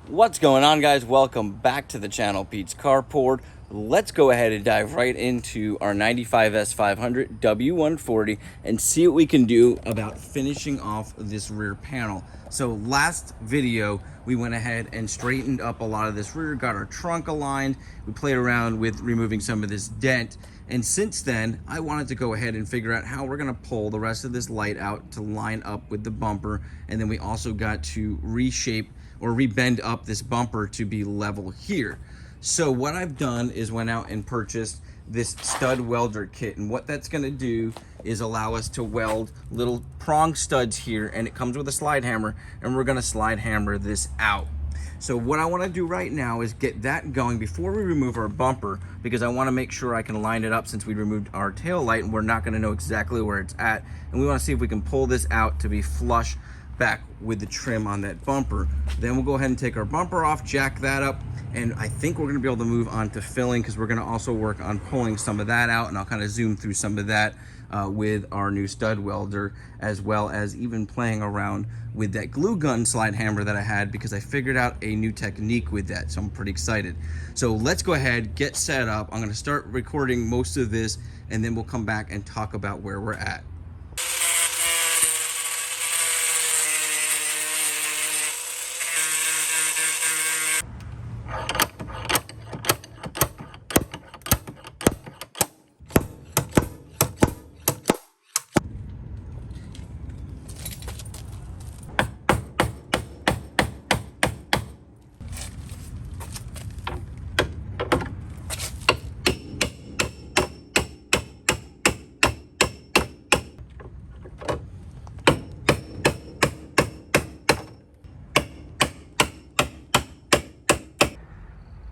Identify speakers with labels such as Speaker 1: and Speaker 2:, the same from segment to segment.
Speaker 1: What's going on, guys? Welcome back to the channel, Pete's Carport. Let's go ahead and dive right into our 95 S500 W140 and see what we can do about finishing off this rear panel. So last video, we went ahead and straightened up a lot of this rear, got our trunk aligned. We played around with removing some of this dent. And since then, I wanted to go ahead and figure out how we're gonna pull the rest of this light out to line up with the bumper. And then we also got to reshape or rebend up this bumper to be level here. So what I've done is went out and purchased this stud welder kit, and what that's gonna do is allow us to weld little prong studs here, and it comes with a slide hammer, and we're gonna slide hammer this out. So what I wanna do right now is get that going before we remove our bumper, because I wanna make sure I can line it up since we removed our tail light and we're not gonna know exactly where it's at. And we wanna see if we can pull this out to be flush back with the trim on that bumper. Then we'll go ahead and take our bumper off, jack that up, and I think we're gonna be able to move on to filling, because we're gonna also work on pulling some of that out, and I'll kind of zoom through some of that with our new stud welder, as well as even playing around with that glue gun slide hammer that I had, because I figured out a new technique with that, so I'm pretty excited. So let's go ahead, get set up. I'm gonna start recording most of this, and then we'll come back and talk about where we're at.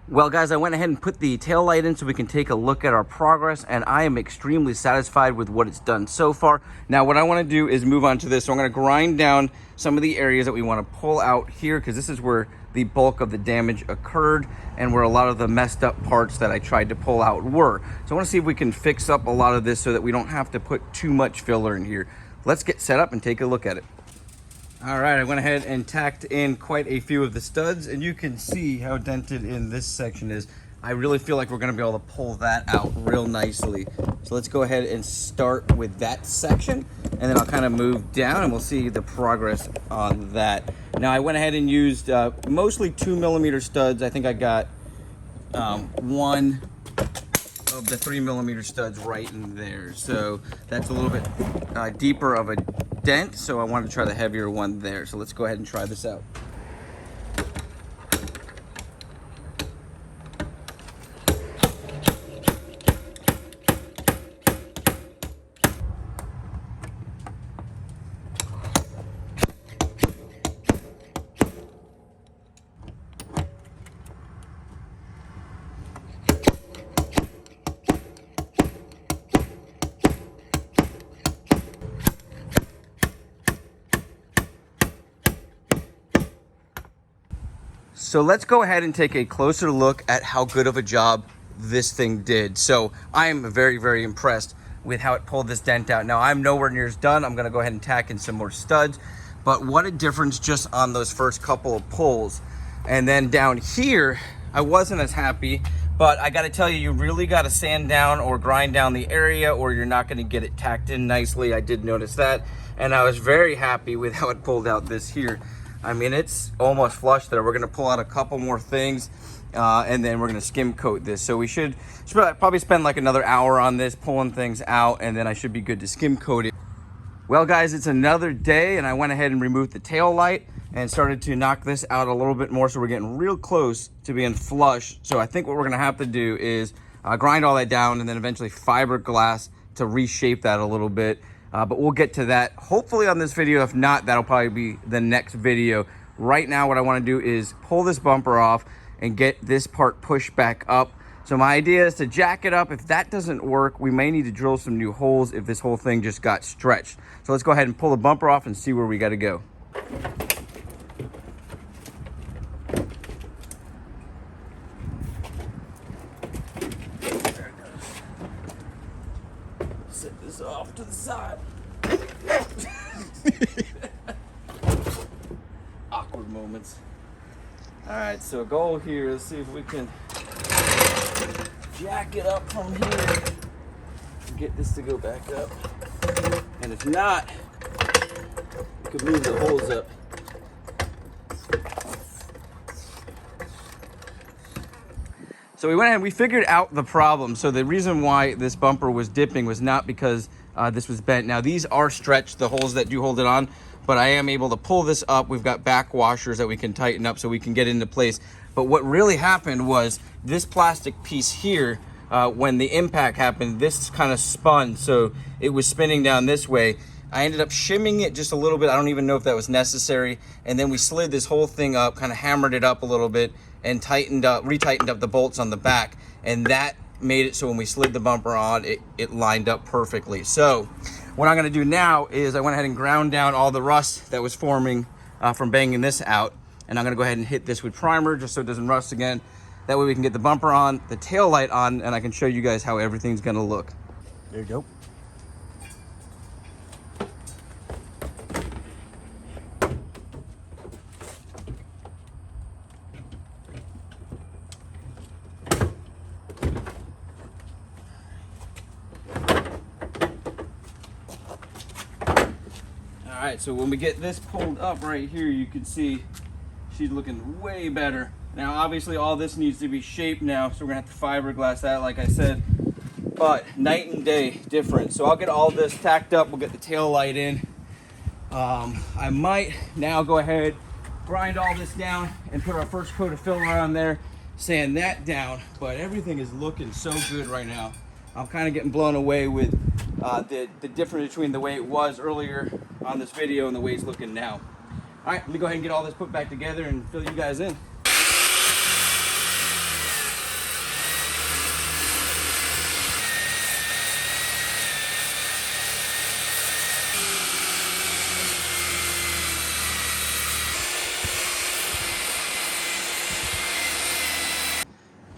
Speaker 1: Well, guys, I went ahead and put the tail light in so we can take a look at our progress, and I am extremely satisfied with what it's done so far. Now, what I want to do is move on to this. So I'm going to grind down some of the areas that we want to pull out here, because this is where the bulk of the damage occurred and where a lot of the messed up parts that I tried to pull out were. So I want to see if we can fix up a lot of this so that we don't have to put too much filler in here. Let's get set up and take a look at it. All right, I went ahead and tacked in quite a few of the studs, and you can see how dented in this section is. I really feel like we're gonna be able to pull that out real nicely. So let's go ahead and start with that section, and then I'll kind of move down and we'll see the progress on that. Now, I went ahead and used mostly 2mm studs. I think I got one of the 3mm studs right in there. So that's a little bit deeper of a dent, so I wanted to try the heavier one there. So let's go ahead and try this out. So let's go ahead and take a closer look at how good of a job this thing did. So I am very, very impressed with how it pulled this dent out. Now, I'm nowhere near as done. I'm gonna go ahead and tack in some more studs, but what a difference just on those first couple of pulls. And then down here, I wasn't as happy, but I gotta tell you, you really gotta sand down or grind down the area, or you're not gonna get it tacked in nicely. I did notice that, and I was very happy with how it pulled out this here. I mean, it's almost flush there. We're gonna pull out a couple more things, and then we're gonna skim coat this. So we should probably spend like another hour on this, pulling things out, and then I should be good to skim coat it. Well, guys, it's another day, and I went ahead and removed the tail light and started to knock this out a little bit more, so we're getting real close to being flush. So I think what we're gonna have to do is grind all that down, and then eventually fiberglass to reshape that a little bit. But we'll get to that hopefully on this video. If not, that'll probably be the next video. Right now, what I want to do is pull this bumper off and get this part pushed back up. So my idea is to jack it up. If that doesn't work, we may need to drill some new holes if this whole thing just got stretched. So let's go ahead and pull the bumper off and see where we got to go. Set this off to the side. Awkward moments. All right, so goal here is see if we can jack it up from here, get this to go back up, and if not, we could move the holes up. So we went ahead and we figured out the problem. So the reason why this bumper was dipping was not because this was bent. Now these are stretched, the holes that do hold it on, but I am able to pull this up. We've got back washers that we can tighten up so we can get into place. But what really happened was this plastic piece here, when the impact happened, this kind of spun. So it was spinning down this way. I ended up shimming it just a little bit. I don't even know if that was necessary. And then we slid this whole thing up, kind of hammered it up a little bit and retightened up the bolts on the back. And that made it so when we slid the bumper on, it lined up perfectly. So what I'm gonna do now is I went ahead and ground down all the rust that was forming from banging this out. And I'm gonna go ahead and hit this with primer just so it doesn't rust again. That way we can get the bumper on, the tail light on, and I can show you guys how everything's gonna look. There you go. All right, so when we get this pulled up right here, you can see she's looking way better. Now, obviously, all this needs to be shaped now, so we're gonna have to fiberglass that, like I said. But night and day difference. So I'll get all this tacked up. We'll get the tail light in. I might now go ahead, grind all this down, and put our first coat of filler on there, sand that down. But everything is looking so good right now. I'm kind of getting blown away with the difference between the way it was earlier on this video and the way it's looking now. All right, let me go ahead and get all this put back together and fill you guys in.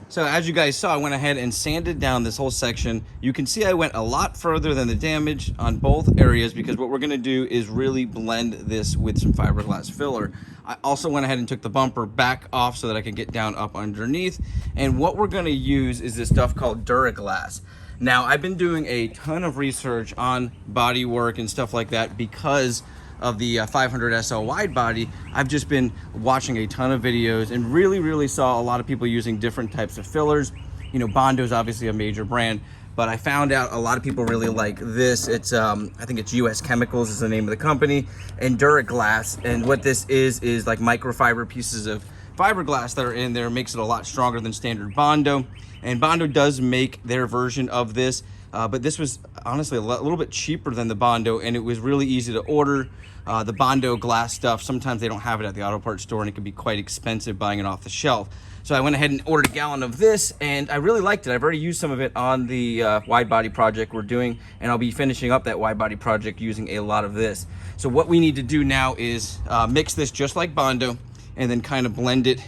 Speaker 1: So as you guys saw, I went ahead and sanded down this whole section. You can see I went a lot further than the damage on both areas because what we're gonna do is really blend this with some fiberglass filler. I also went ahead and took the bumper back off so that I could get down up underneath. And what we're gonna use is this stuff called Duraglass. Now, I've been doing a ton of research on body work and stuff like that because of the 500 SL wide body. I've just been watching a ton of videos and really saw a lot of people using different types of fillers. You know, Bondo is obviously a major brand, but I found out a lot of people really like this. It's I think it's US Chemicals is the name of the company, and Duraglass. And what this is like microfiber pieces of fiberglass that are in there. Makes it a lot stronger than standard Bondo. And Bondo does make their version of this, but this was honestly a little bit cheaper than the Bondo, and it was really easy to order. The Bondo glass stuff, sometimes they don't have it at the auto parts store, and it can be quite expensive buying it off the shelf. So I went ahead and ordered a gallon of this, and I really liked it. I've already used some of it on the wide body project we're doing, and I'll be finishing up that wide body project using a lot of this. So what we need to do now is mix this just like Bondo, and then kind of blend it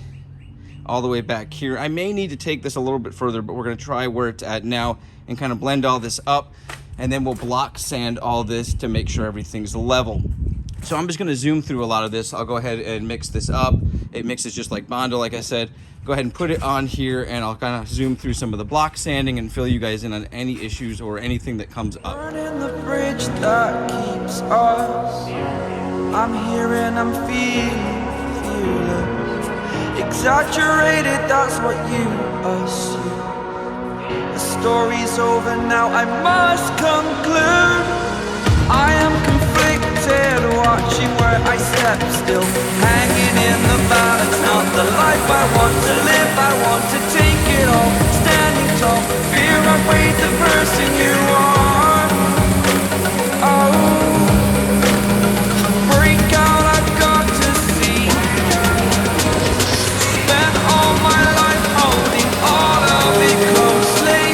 Speaker 1: all the way back here. I may need to take this a little bit further, but we're gonna try where it's at now and kind of blend all this up, and then we'll block sand all this to make sure everything's level. So I'm just gonna zoom through a lot of this. I'll go ahead and mix this up. It mixes just like Bondo, like I said. Go ahead and put it on here, and I'll kind of zoom through some of the block sanding and fill you guys in on any issues or anything that comes up.
Speaker 2: Burning the bridge that keeps us. I'm here and I'm feeling fearless. Exaggerated, that's what you assume. The story's over now, I must conclude. I am conflicted, watching where I step still, hanging in the balance. Not the life I want to live, I want to take it all. Standing tall, fear I weighed the person you are. Oh, break out, I've got to see. Spent all my life holding all of it closely.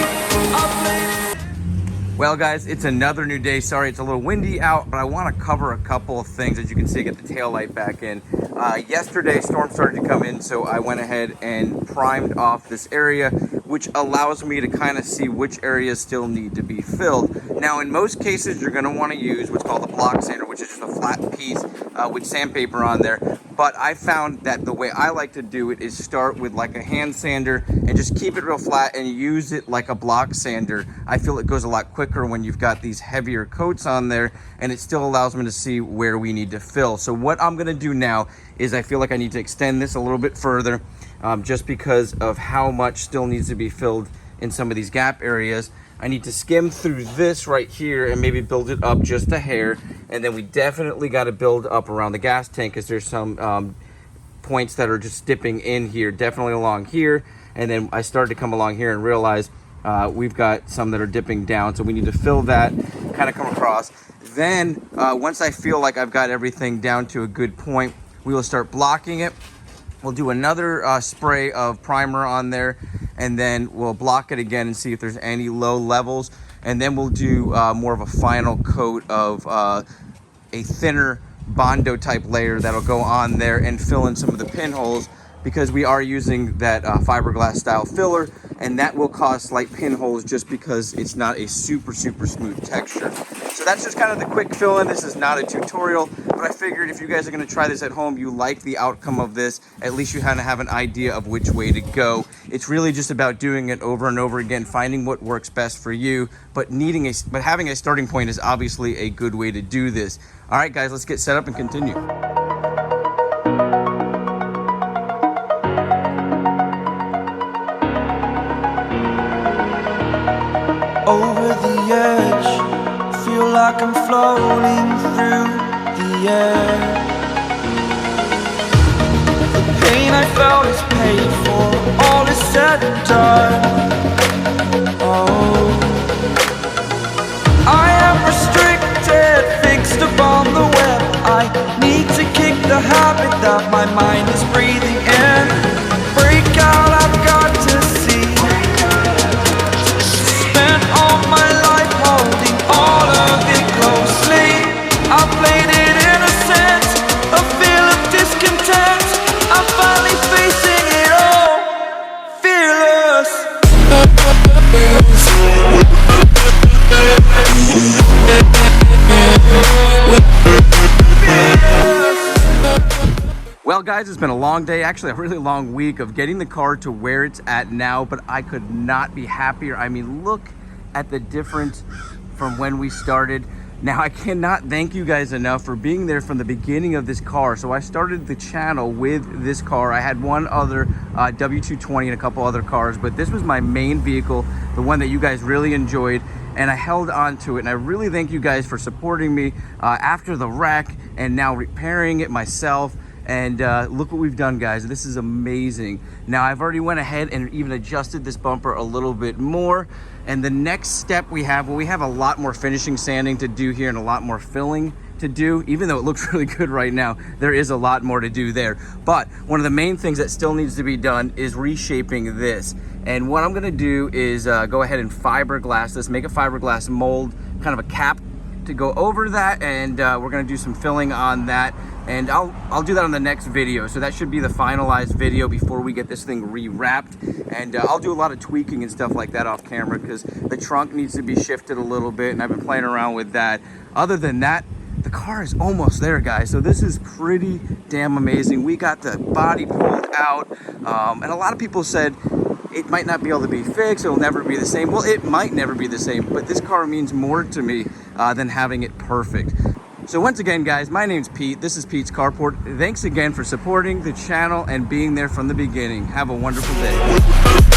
Speaker 1: Well guys, it's another new day. Sorry it's a little windy out, but I want to cover a couple of things. As you can see, get the tail light back in. Yesterday storm started to come in, so I went ahead and primed off this area which allows me to kind of see which areas still need to be filled. Now, in most cases, you're going to want to use what's called a block sander, which is just a flat piece with sandpaper on there. But I found that the way I like to do it is start with like a hand sander and just keep it real flat and use it like a block sander. I feel it goes a lot quicker when you've got these heavier coats on there, and it still allows me to see where we need to fill. So what I'm going to do now is I feel like I need to extend this a little bit further just because of how much still needs to be filled in some of these gap areas. I need to skim through this right here and maybe build it up just a hair. And then we definitely got to build up around the gas tank because there's some points that are just dipping in here, definitely along here. And then I started to come along here and realize we've got some that are dipping down. So we need to fill that, kind of come across. Then once I feel like I've got everything down to a good point, we will start blocking it. We'll do another spray of primer on there, and then we'll block it again and see if there's any low levels. And then we'll do more of a final coat of a thinner Bondo type layer that'll go on there and fill in some of the pinholes, because we are using that fiberglass style filler, and that will cause slight pinholes just because it's not a super smooth texture. So that's just kind of the quick fill in. This is not a tutorial, but I figured if you guys are going to try this at home, you like the outcome of this, at least you kind of have an idea of which way to go. It's really just about doing it over and over again, finding what works best for you, but having a starting point is obviously a good way to do this. All right, guys, let's get set up and continue.
Speaker 2: Over the edge, feel like I'm floating through the air. The pain I felt is paid for, all is said and done. Oh, I am restricted, fixed upon the web. I need to kick the habit that my mind is breathing in. Break out, I've got to see. All my life holding all of it closely. I played it innocent, a feel of discontent. I'm finally facing it all, fearless.
Speaker 1: Well, guys, it's been a long day, actually a really long week of getting the car to where it's at now, but I could not be happier. I mean, look at the difference from when we started. Now, I cannot thank you guys enough for being there from the beginning of this car. So I started the channel with this car. I had one other W220 and a couple other cars, but this was my main vehicle, the one that you guys really enjoyed, and I held on to it. And I really thank you guys for supporting me after the wreck and now repairing it myself. And look what we've done, guys. This is amazing. Now, I've already went ahead and even adjusted this bumper a little bit more. And the next step we have, well, we have a lot more finishing sanding to do here and a lot more filling to do. Even though it looks really good right now, there is a lot more to do there. But one of the main things that still needs to be done is reshaping this. And what I'm gonna do is go ahead and fiberglass this, make a fiberglass mold, kind of a cap to go over that, and we're gonna do some filling on that, and I'll do that on the next video. So that should be the finalized video before we get this thing re-wrapped, and I'll do a lot of tweaking and stuff like that off camera because the trunk needs to be shifted a little bit, and I've been playing around with that. Other than that, the car is almost there, guys. So this is pretty damn amazing. We got the body pulled out, and a lot of people said it might not be able to be fixed, it'll never be the same. Well, it might never be the same, but this car means more to me than having it perfect. So once again, guys, my name's Pete. This is Pete's Carport. Thanks again for supporting the channel and being there from the beginning. Have a wonderful day.